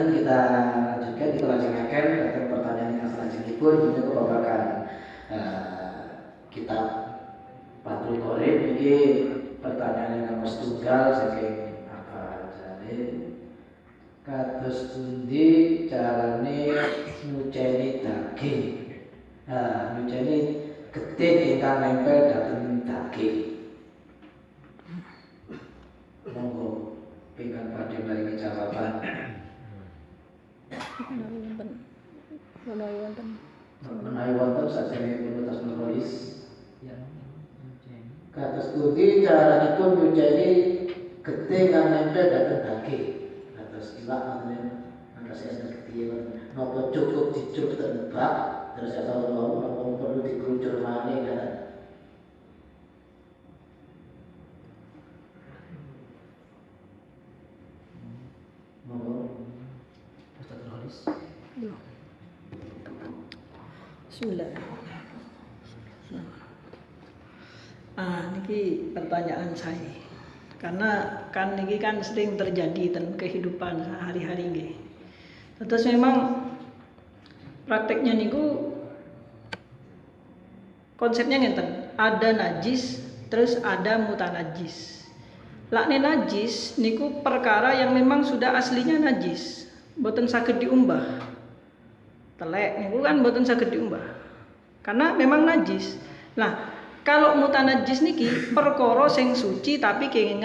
Lajeng kita lajengaken datang pertanyaan yang selanjutipun punika kebabakan kitab Fathul Qorib iki pertanyaan yang nomor setunggal saking apa jane kados pundi carane nyuceni daging. Nyuceni getih ingkang nempel dhateng daging. Monggo ingkang badhe maringi jawaban. Menawi wonten sajenengipun tos nulis kados pundi caranipun nyuceni getih ingkang nempel dhateng daging. Kados iwak wonten angkas getih napa cukup dicup tebak terus atau napa perlu dikerucur malih kan. Bismillah. Niki pertanyaan saya. Karena kan niki kan sering terjadi dalam kehidupan sehari-hari nggih. Terus memang prakteknya niku konsepnya ngenten, ada najis terus ada mutanajis. Lakne najis niku perkara yang memang sudah aslinya najis, boten saged diumbah. Telek niku kan boten saged diumbah. Karena memang najis. Nah, kalau mutanajis niki perkara sing suci tapi kenging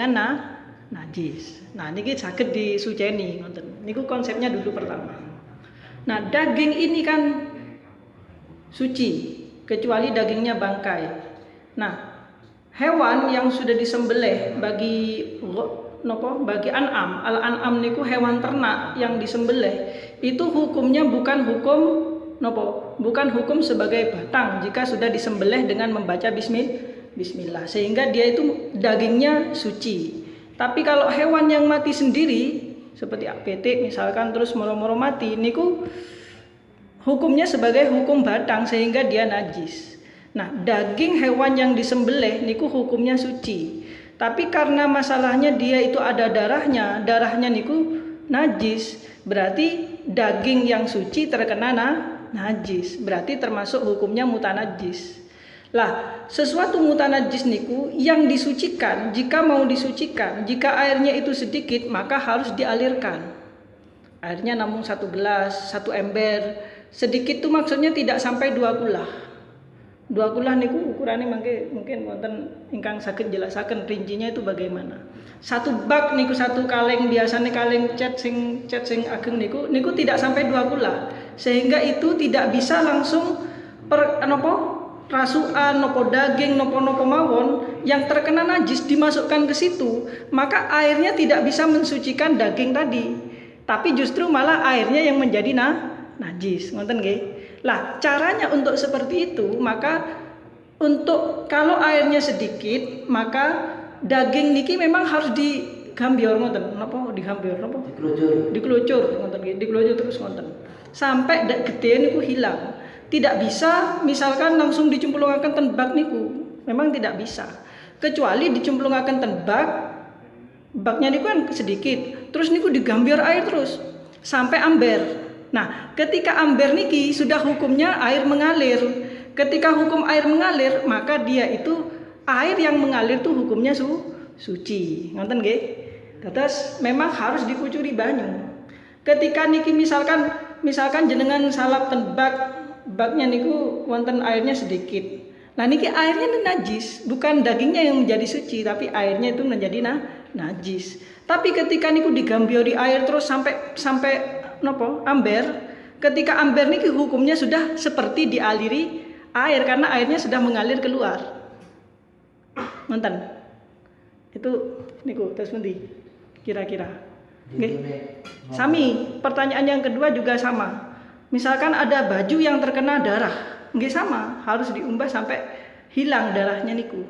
najis. Nah, niki saged disuceni ngoten. Niku konsepnya dulu pertama. Nah, daging ini kan suci kecuali dagingnya bangkai. Nah, hewan yang sudah disembelih bagi an'am, al-an'am niku hewan ternak yang disembelih itu hukumnya bukan hukum sebagai batang jika sudah disembelih dengan membaca bismillah sehingga dia itu dagingnya suci. Tapi kalau hewan yang mati sendiri seperti petik misalkan terus moro-moro mati niku hukumnya sebagai hukum batang sehingga dia najis. Nah, daging hewan yang disembelih niku hukumnya suci. Tapi karena masalahnya dia itu ada darahnya niku najis, berarti daging yang suci terkena najis, berarti termasuk hukumnya mutanajis. Lah, sesuatu mutanajis niku yang disucikan, jika mau disucikan, jika airnya itu sedikit maka harus dialirkan. Airnya namun 1 gelas, 1 ember. Sedikit itu maksudnya tidak sampai 2 kulah. 2 kulah niku ukurannya mungkin wonten ingkang saged jelasaken rincinya itu bagaimana. 1 bak niku 1 kaleng, biasanya kaleng cat sing ageng niku tidak sampai 2 kulah. Sehingga itu tidak bisa langsung rasukan nopo daging nopo mawon yang terkena najis dimasukkan ke situ, maka airnya tidak bisa mensucikan daging tadi. Tapi justru malah airnya yang menjadi najis, ngoten nggih. Lah, caranya untuk seperti itu, maka untuk kalau airnya sedikit, maka daging niki memang harus digambior ngoten. Napa digambior napa? Dikelucur ngoten nggih, dikelucur terus ngoten. Sampai gede niku hilang. Tidak bisa misalkan langsung dicemplungaken ten bak niku. Memang tidak bisa. Kecuali dicemplungaken ten baknya niku kan sedikit. Terus niku digambior air terus sampai amber. Nah, ketika amber niki sudah hukumnya air mengalir. Ketika hukum air mengalir, maka dia itu air yang mengalir itu hukumnya suci. Ngoten nggih? Terus memang harus dikucuri banyu. Ketika niki misalkan jenengan salap ten baknya niku wonten airnya sedikit. Nah, niki airnya najis, bukan dagingnya yang menjadi suci, tapi airnya itu menjadi najis. Tapi ketika niku digambiori air terus sampai amber, ketika amber niki hukumnya sudah seperti dialiri air karena airnya sudah mengalir keluar. Nonton. Itu niku terus pundi kira-kira. Nggih. Sami, pertanyaan yang kedua juga sama. Misalkan ada baju yang terkena darah, nggih sama, harus diumbah sampai hilang darahnya niku.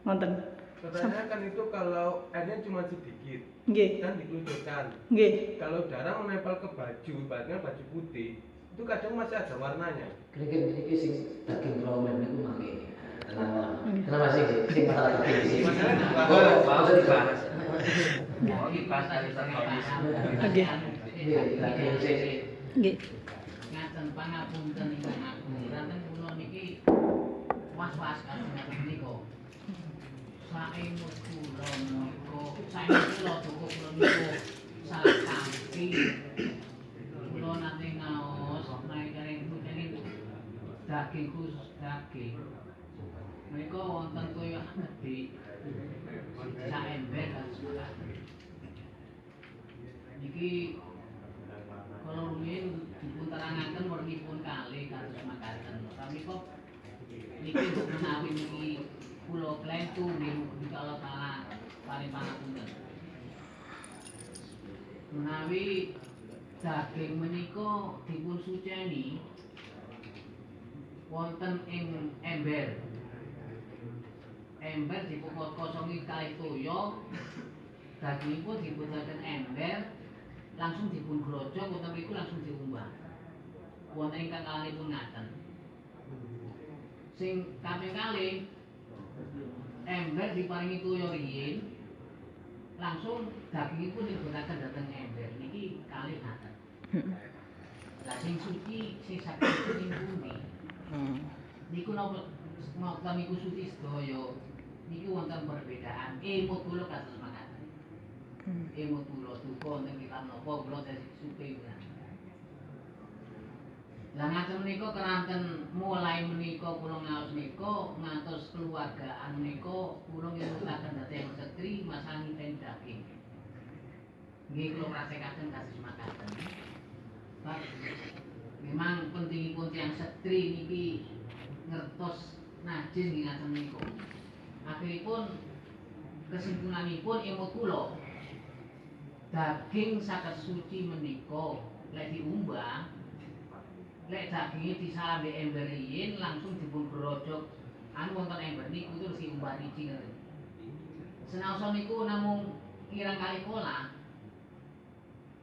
Nonton. Katanya kan itu kalau airnya cuma sedikit, kan dikelucurkan. Kalau darah menempel ke baju, ibaratnya baju putih, itu kadang masih ada warnanya. Kira-kira sing daging problem niku mangke. Kenapa sih masalah daging sih? Masalah dibahas. Oh, iki pas kali terkonis. Nggih. Nggih. Ngaten pangapunten ingkang ngapunten kula niki was-was kaliyan menika. Saemut kula menika, saemut kula cukup kula niku sakati. Kula nate ngaos naik daging khusus daging. Menika wonten toya gedhe. Saember niki kalau rumiyin dipun terangaken werninipun kalih kados makaten. Tapi kok niki menawi niki kula klentu nggih kalau salah paring pangapunten. Menawi daging menika dipun suceni wonten ing ember. Ember dipun kosongi kalih toya, dagingipun dipundhaken ember, langsung dipun grojok utawa iku langsung diumbah. Wonten ingkang kalanipun ngaten. Sing kaping kalih ember diparingi toya riyin, langsung dagingipun dipundhaken dhateng ember. Niki kalih ngaten. Lah sing suci sing saged sing pundi? Niku napa ngoten niku suci sedaya. Niku wonten perbedaan. Emut kula kados makaten. Emut kula duka wonten kitab napa kula dadi suci. Lah ngaten menika keranten mulai menika kula ngaos menika ngantos keluargaan menika kula ngemutaken dhateng setri masangi ten daging. Nggih kula praktekaken kados makaten. Pak, memang pentingipun tiyang setri niki ngertos najis nggih ngaten menika. Akhiripun kesimpulanipun emut kula daging saged suci menika lek diumbah lek dagingnya disalam di ember riyin langsung dipun grojok anu wonten ember niku terus diumbah riji ngoten. Senaosa niku namung kirang kali pola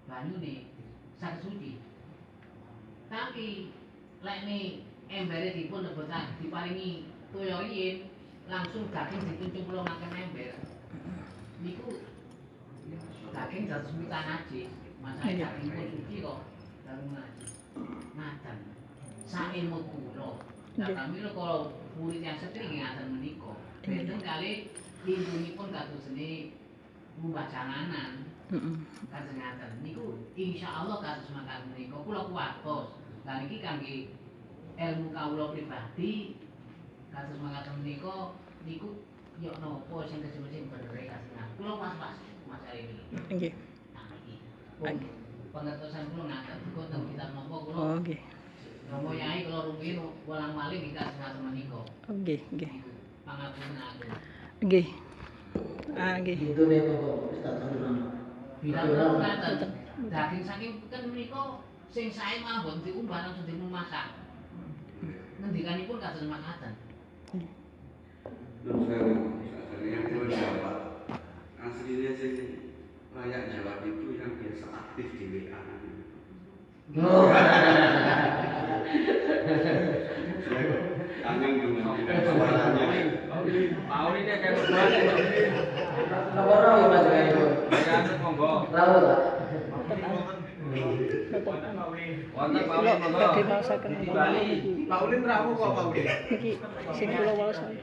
banyune saged suci. Tapi lek ni embere dipun lebetaken diparingi toya riyin langsung daging dipun cemplungaken ember. Niku daging dados mita najis. Masane daging pun suci kok dalu najis. Ngaten. Sailmu kula. Lah kami lho kalau murid yang setri nggih ngaten menika. Benten kali lindunipun kados seni ngumbah janganan. Kados ngaten. Niku insyaallah kados makaten menika kula kuwatos. Lah niki kangge ilmu kawula pribadi kados makaten menika niku yo napa sing kesem-kesem bener kados kula pas-pas masalah ini. Nggih. Pengertosan kula ngaten wonten kitab napa kula. Oh nggih. Romo yai kula rumiyin walang-waling kita ngaten menika. Nggih, nggih. Pangapunten agung. Nggih. Nggih. Itu nih Bapak Ustaz Abdul. Bilang ngaten. Daging saking kan menika sing sae malah boten diumbah langsung dimasak. Ngendikanipun kados makaten. Terus yang kedua jawab aslinya sih layak jawab itu yang biasa aktif di WA. Kangen dengan suaranya. Pauli dia kayak banget. Nomor roh ya Mas Gayo. Ya monggo. Tahu tak? Wonten Pauli monggo. Di Bali. Paulin rawu kok Paulin. Niki sing kula waosan.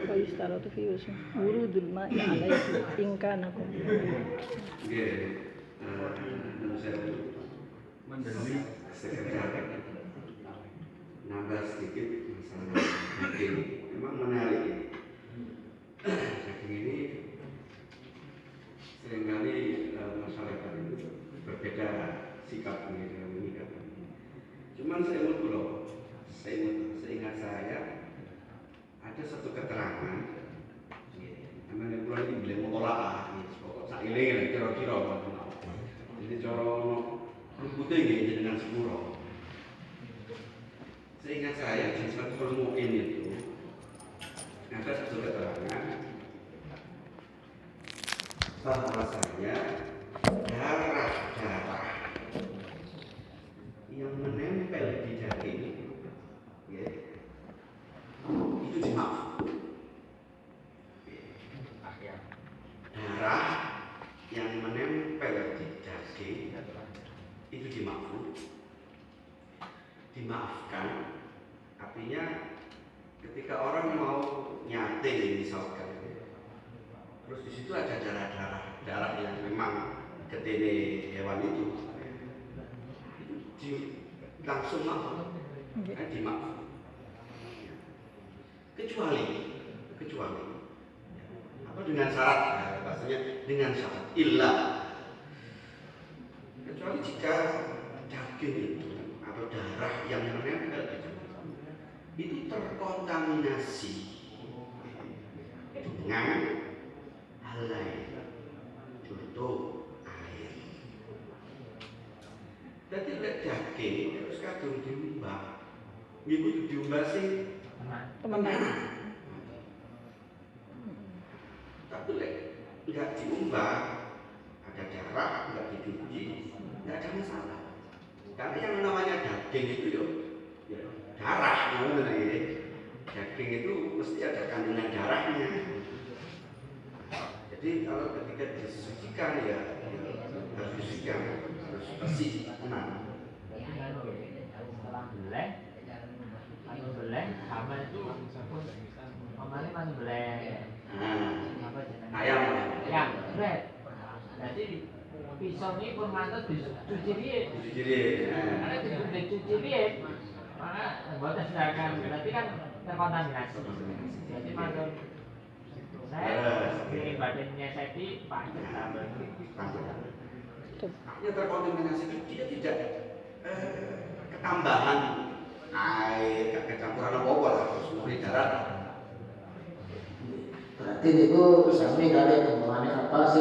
Wa istaratu fi usum. Urudul ma'i alaihi in kana kum. Nggih. Saya Mendeli. sekedar nambah sedikit masalah daging. Memang menarik ini. Daging ini seringkali masyarakat itu berbeda sikap dengan menikah. Cuman seingat saya ada satu keterangan namanya pulau ini bilang mutolaah pokok sakiling kira-kira jadi cara ruputnya ini dengan sepuro. Seingat saya di suatu permuin itu ada satu keterangan bahwasanya darah yang menempel di daging ya, itu dimaafkan. Darah dimaafkan, artinya ketika orang mau nyate misalkan, terus di situ ada darah yang memang ketene hewan itu langsung maaf, dimaaf. Kecuali apa dengan syarat, bahasanya dengan syarat ilah. Kecuali jika daging itu atau darah yang menempel itu terkontaminasi dengan hal lain, contoh air. Jadi daging terus kadung diumbah, itu diumbah sih teman-teman. Tapi nggak diumbah, ada darah, nggak dicuci, nggak ada masalah. Karena yang namanya daging itu ya darah, namanya daging itu mesti ada kandungan darahnya. Jadi kalau ketika disucikan ya harus disucikan, harus bersih, tenang. Manu beleng sama itu kemarin manu beleng apa jenenge ayam bread. Jadi pisau ini pun mantas dicuci dia karena dicuci dia maka buatnya sedangkan berarti kan terkontaminasi. Jadi mantan saya bikin badannya Seti panjang artinya terkontaminasi itu dia tidak ketambahan air, gak kecampuran apa-apa lah, terus murni darah. Berarti niku sami kali kembangannya apa sih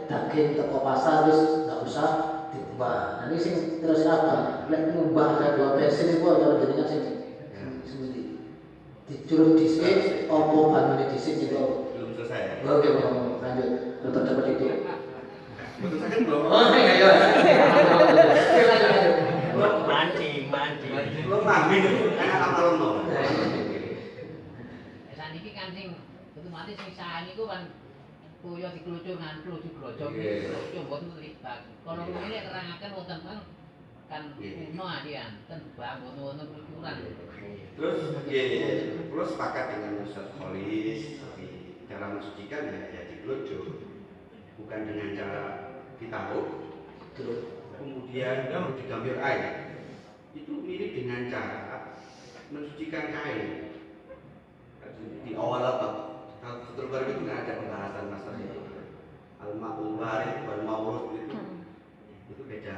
daging teko pasar terus nggak usah diubah. Nah ini sing terus apa? Lek ngubah ada dua versi niku ada jadinya sing seperti dicurut dhisik apa bangunnya dhisik gitu. Belum selesai. Oke, lanjut. Untuk dapat itu. Betul sakit belum? Oh, iya. mancing Lo ngambil itu enak apa lo mau? saat ini kan sing otomatis sing saat ini kan kuyo dikelucur ngan kelucur mboten terlibat. Kalau ini terangaken wonten kan kuno adian ten bangun kelucuran. Terus terus sepakat dengan Ustaz Kholis, cara mensucikan ya dikelucur, bukan dengan cara ditaruh terus kemudian digambil air. Itu mirip dengan cara mensucikan kain. Di awal apa? Fathul Bari itu kan ada pembahasan masalah itu. Al-Ma'ul Warid wal Mawrud itu beda.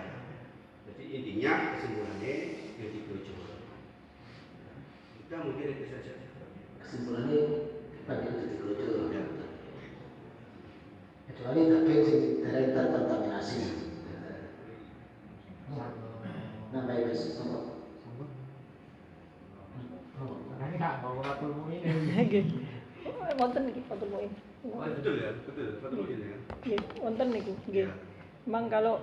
Jadi intinya kesimpulannya ya dikelucur. Kita mungkin itu saja. Kesimpulannya pada itu dikelucur. Kecuali daging sing darah terkontaminasi. Nampai wis Ini Kak, bawa Fathul Muin. Nggih. Wonten niki Fathul Muin. Betul ya, betul ini ya. Nggih, wonten niku nggih. Memang kalau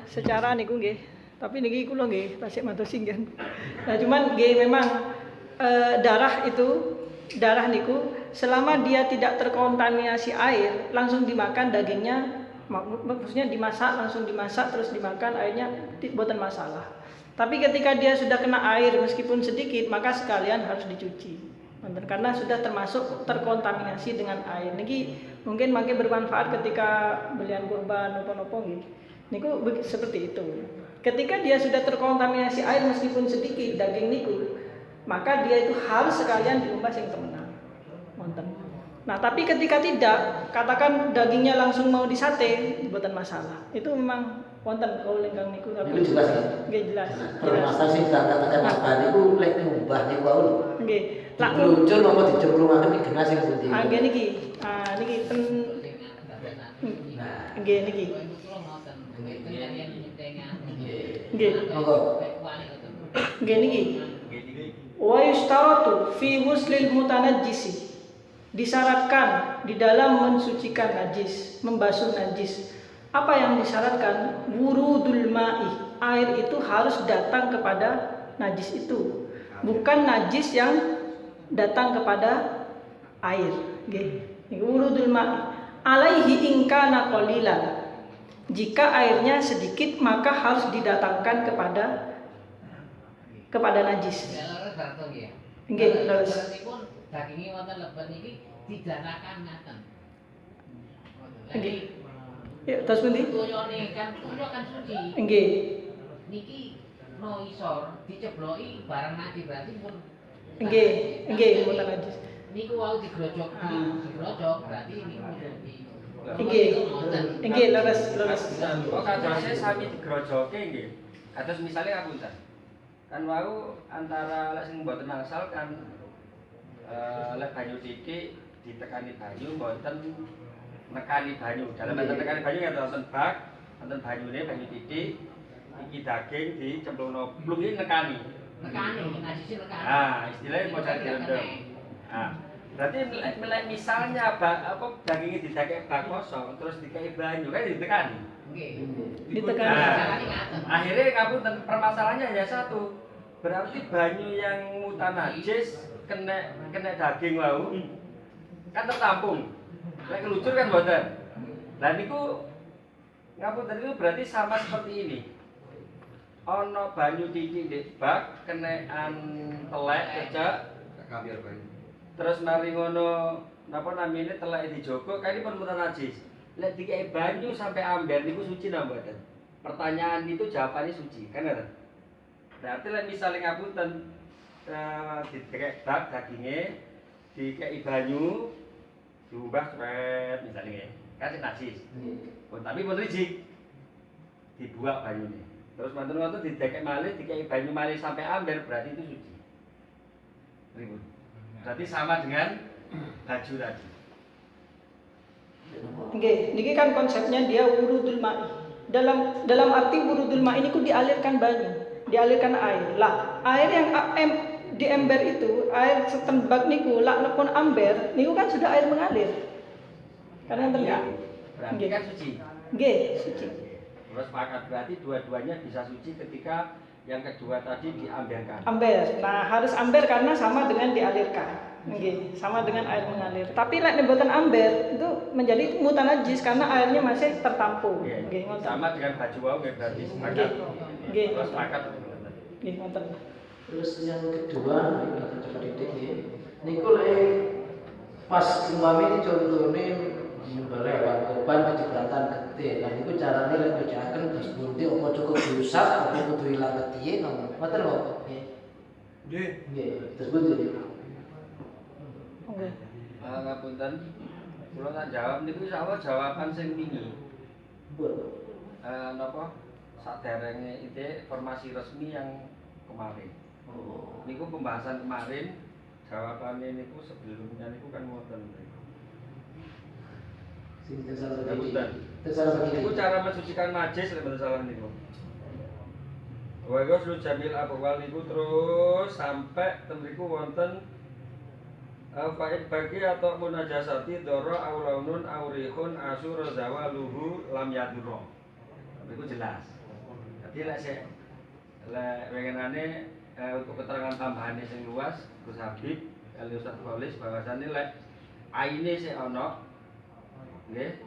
secara niku nggih, tapi niki kula nggih tasik matos singgan. Nah, cuman nggih memang darah niku selama dia tidak terkontaminasi air, langsung dimakan dagingnya, maksudnya langsung dimasak terus dimakan, airnya boten masalah. Tapi ketika dia sudah kena air meskipun sedikit, maka sekalian harus dicuci. Karena sudah termasuk terkontaminasi dengan air. Niki mungkin makin bermanfaat ketika belian kurban nopo-nopo nggih. Niku seperti itu. Ketika dia sudah terkontaminasi air meskipun sedikit daging niku, maka dia itu harus sekalian diumbah sing temenan. Wonten. Nah, tapi ketika tidak, katakan dagingnya langsung mau disate, bukan masalah. Itu memang wonten kalau lenggang niku tapi itu jelas ya? Nggih jelas. Permasalahan sing katakan apa niku lek ngubah niku wae lho. Nggih. Lucu napa dicemplungaken iki genas sing pundi. Nggih niki. Niki ten nggih niki. Nggih. Monggo. Nggih niki. Wa yustaratu fi ghuslil mutanajjisi. Disyaratkan di dalam mensucikan najis, membasuh najis. Apa yang disyaratkan? Wurudul ma'i. Air itu harus datang kepada najis itu. Bukan najis yang datang kepada air. Nggih. Wurudul ma'i. Alaihi in kana qalilan. Jika airnya sedikit maka harus didatangkan kepada kepada najis. Ya leres berarti ya. Nggih, leres. Berarti pun dagingnya wonten leben iki dijarakan ngaten. Nggih. Ya, terus pundi? Tuyone kan tuyo kan suci. Nggih. Niki no isor dicebloki barang najis berarti pun Nggih, nggih mboten najis. niku wau digrojok berarti niku di Nggih. Nggih, leres. Oh, kadosnya sami digrojoke nggih. Kados misale ngapunten. Kan wau antara lek sing mboten angsal kan lek banyu titik ditekani banyu mboten nekani banyu. Dalam arti nekani banyu ya wonten bak, wonten banyune banyu titik iki daging dicemplungno plung iki nekani. najis nekani. Ah, istilahnya mau cari direndam. Ah, berarti misalnya dagingnya didakek bak kosong terus dikai banyu kan ditekani. Nggih. Ditekani. Akhirnya ngapunten permasalahannya hanya satu. Berarti banyu yang mutan najis kena daging wau kan tertampung. Lek kelucur kan mboten. Lah niku ngapunten itu berarti sama seperti ini. Ono banyu titik di bak kenean telek cecek Kambiar banyu. terus mari ngono napa namine teleke dijogok kan ini pun mutan najis. Lek dikai banyu sampai amber niku suci napa mboten? Pertanyaan itu jawabannya suci, kan ngoten. Berarti lek misale ngapunten dikek bak daginge dikai banyu diubah sret misalnya kan najis. Pun tapi pun rijik. Dibuak banyune. Terus manten-manten didekek malih dikai banyu malih sampai amber berarti itu suci. Ribut. Berarti sama dengan baju tadi. Nggih, niki kan konsepnya dia wurudul ma'i. Dalam arti wurudul ma'i niku dialirkan banyu, dialirkan air. Lah, air yang di ember itu, air setembak niku lak nepun amber, niku kan sudah air mengalir. Karena Iya. Berarti kan suci. Nggih, suci. Terus sepakat berarti dua-duanya bisa suci ketika yang kedua tadi diamberkan. Amber. Nah, harus amber karena sama dengan dialirkan. Nggih, sama dengan air mengalir. Tapi lek mboten amber itu menjadi mutan najis karena airnya masih tertampung. Iya. Nggih, ngoten. Sama dengan baju wau nggih berarti sepakat. Nggih. Terus sepakat. Nggih, ngoten. Terus yang kedua, ini akan coba didik ya. Niku lek pas umami ini contohnya nyembelih hewan kurban kecipratan getih. Lah niku carane lek nyuciaken terus bunti apa cukup diusap apa kudu ilang getihe napa? Mboten kok. Nggih. Nggih. Nggih, terus bunti. Nggih. Ngapunten. Kula tak jawab niku insyaallah jawaban sing wingi. Pun. Napa saderenge itu informasi resmi yang kemarin. Oh. Niku pembahasan kemarin jawabannya niku sebelumnya niku kan ngoten. Sing salah begini. Ngapunten. Salah begini. Niku cara mensucikan najis lek salah niku. Wa ghuslu jamil abwal niku terus sampai temriku wonten faid bagi atau munajasati doro aulaunun aurihun asur zawaluhu lam yadurro. Niku jelas. Jadi lek pengenane untuk keterangan tambahan sing luas Gus Habib kali Ustaz Kholis bahwasane lek aine sik ana nggih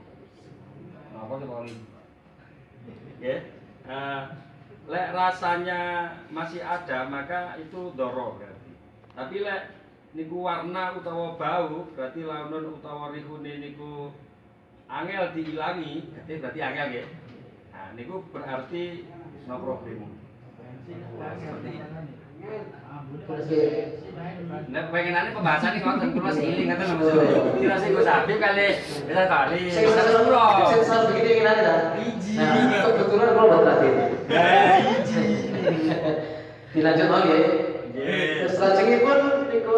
napa sing Kholis nggih lek rasanya masih ada maka itu doro berarti tapi lek niku warna utawa bau berarti launun utawa rihune niku angel diilangi berarti angel nggih nah niku berarti no problem. Seperti itu. Terus nggih. Nek pengenane pembahasan iki ngoten kula siling ngoten lho Mas. Kira sing Gus Habib kali bisa kali. Saya salah begini gimana dah? Nah, kebetulan kalau buat tadi. Dilanjut lagi ya. Terus lajengipun niku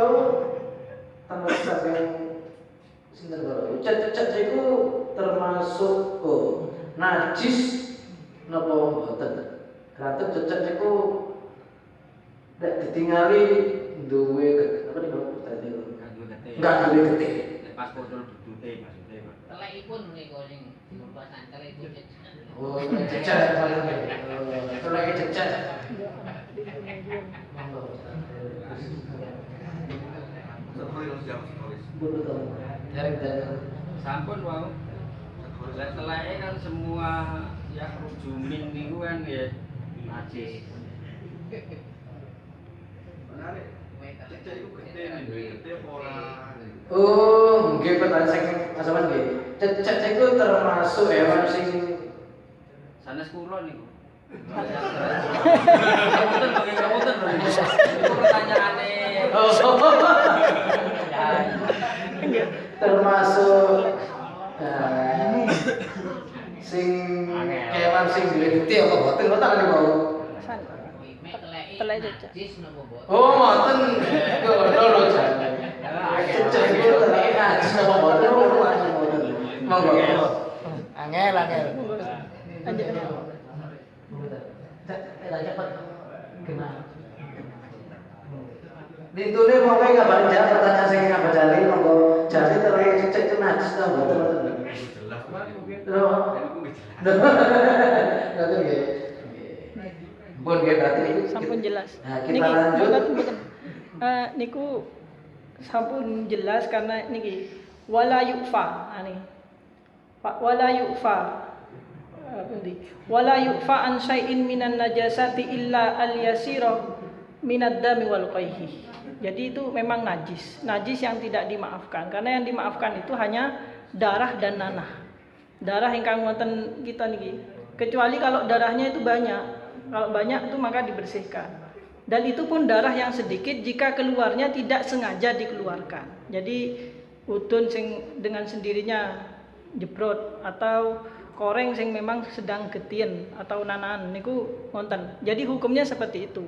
tambah yang sinten karo. Cet-cet iku termasuk najis napa mboten? Gratek cecek niku nek ditingali duwe apa niku tadi lho. Enggak duwe getih. Pas foto dudute maksudnya. Telekipun niku sing pembahasan telekipun cecek. Oh, cecek paling. Itu lagi cecek. Betul. Jaring dan Sampun wau. Lek teleke kan semua yang rujumin niku kan ya najis. sebenarnya cecek itu gede nih, gede apa ora? Oh, nggih pertanyaan sing Mas Awan nggih. Cecek iku termasuk hewan sing sanes kula niku. Kamutan bagi kamutan lho. Itu pertanyaane. termasuk sing kewan sing duwe gede apa boten ngoten lho mau. Telek cecek. Oh, ngoten. Lho jan. Cecek iku teleke najis apa boten ngoten. Monggo. Angel. Lanjut. Cepat. Kena. Ditune pokoke kabar jawab pertanyaan sing ngapa jali monggo jali teleke cecek itu najis ta boten. Jelas banget mungkin. Loh. Ngoten nggih. Pun nggih berarti niku Sampun jelas. Nah, kita lanjut. Mboten. Niku sampun jelas karena niki wala yufa ani. Wala yufa. Wala yufa an syai'in minan najasati illa al yasira minad dami wal qayhi. Jadi itu memang najis yang tidak dimaafkan. Karena yang dimaafkan itu hanya darah dan nanah. Darah ingkang wonten kita niki. Kecuali kalau darahnya itu banyak. Kalau banyak itu maka dibersihkan. Dan itu pun darah yang sedikit jika keluarnya tidak sengaja dikeluarkan. Jadi udun sing dengan sendirinya jebrot atau koreng sing memang sedang getien atau nanan niku wonten. Jadi hukumnya seperti itu.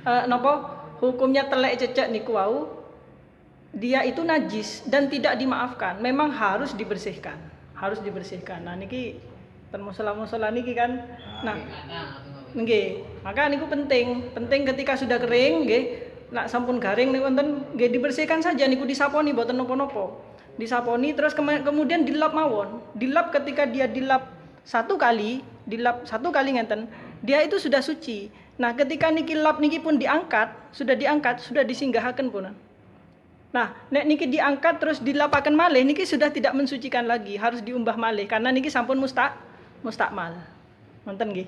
Napa hukumnya telek cecek niku wau dia itu najis dan tidak dimaafkan. Memang harus dibersihkan. Nah niki ten musala niki kan. Nah, nggih. Maka niku penting ketika sudah kering nggih. Nak sampun garing niku wonten nggih dibersihkan saja niku disaponi boten napa-napa. Disaponi terus kemudian dilap mawon. Dilap ketika dia dilap satu kali ngenten, dia itu sudah suci. Nah, ketika niki lap niki pun diangkat, sudah disinggahaken pun. Nah, nek niki diangkat terus dilapaken malih niki sudah tidak mensucikan lagi, harus diumbah malih karena niki sampun mustakmal. Wonten nggih.